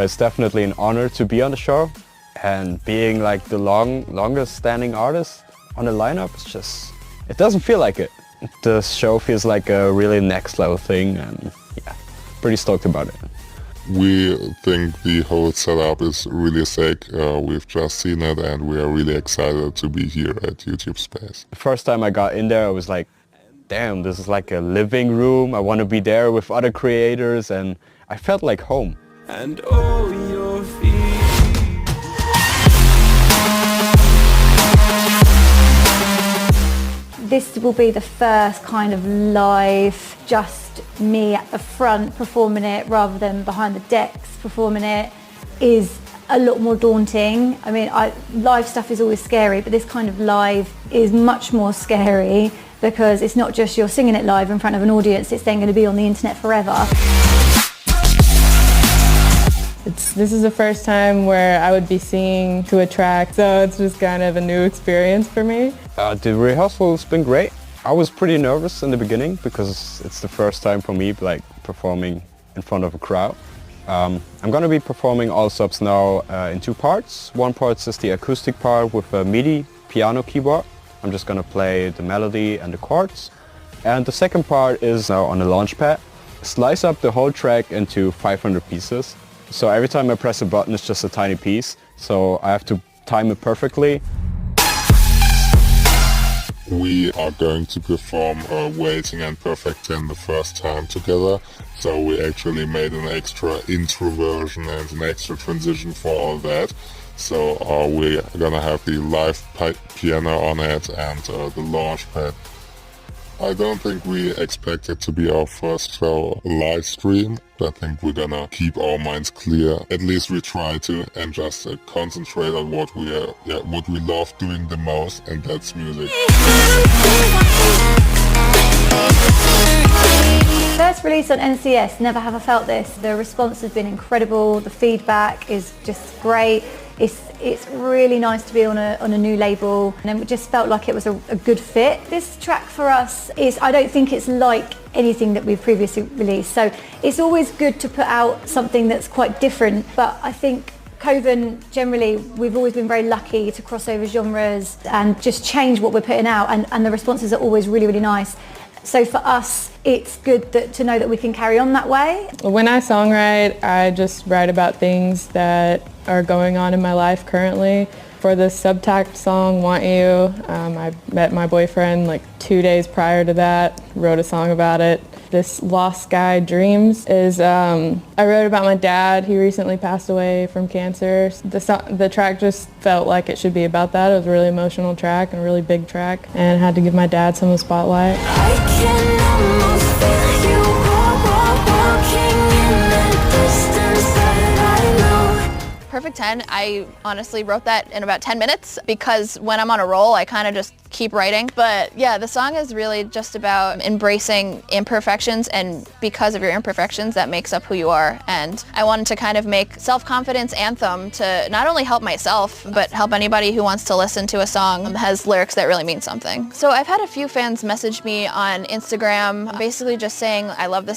it's definitely an honor to be on the show, and being like the longest standing artist on the lineup, it's just, it doesn't feel like it. The show feels like a really next level thing, and yeah, pretty stoked about it. We think the whole setup is really sick. We've just seen it and we are really excited to be here at YouTube Space. The first time I got in there, I was like, damn, this is like a living room. I want to be there with other creators, and I felt like home. And all your feet. This will be the first kind of live, just me at the front performing it rather than behind the decks performing it, is a lot more daunting. I mean, live stuff is always scary, but this kind of live is much more scary because it's not just you're singing it live in front of an audience, it's then going to be on the internet forever. This is the first time where I would be singing to a track, so it's just kind of a new experience for me. The rehearsal's been great. I was pretty nervous in the beginning because it's the first time for me like performing in front of a crowd. I'm going to be performing all subs now in two parts. One part is the acoustic part with a MIDI piano keyboard. I'm just going to play the melody and the chords. And the second part is now on the launch pad. Slice up the whole track into 500 pieces. So every time I press a button, it's just a tiny piece. So I have to time it perfectly. We are going to perform Waiting and Perfect 10 the first time together. So we actually made an extra intro version and an extra transition for all that. So we're gonna have the live piano on it and the launch pad. I don't think we expect it to be our first show live stream. I think we're gonna keep our minds clear. At least we try to, and just concentrate on what we love doing the most, and that's music. First release on NCS, never have I felt this. The response has been incredible. The feedback is just great. It's really nice to be on a new label, and it just felt like it was a good fit. This track for us is, I don't think it's like anything that we've previously released, so it's always good to put out something that's quite different, but I think Coven, generally, we've always been very lucky to cross over genres and just change what we're putting out, and the responses are always really, really nice. So for us, it's good to know that we can carry on that way. When I songwrite, I just write about things that are going on in my life currently. For the Subtact song, Want You, I met my boyfriend like 2 days prior to that, wrote a song about it. This Lost Guy Dreams is, I wrote about my dad. He recently passed away from cancer. The track just felt like it should be about that. It was a really emotional track and a really big track, and I had to give my dad some of the spotlight. I can almost feel you walking in the distance that I know. Perfect 10, I honestly wrote that in about 10 minutes because when I'm on a roll, I kind of just keep writing. But yeah, the song is really just about embracing imperfections, and because of your imperfections, that makes up who you are. And I wanted to kind of make self-confidence anthem to not only help myself, but help anybody who wants to listen to a song that has lyrics that really mean something. So I've had a few fans message me on Instagram, basically just saying, I love this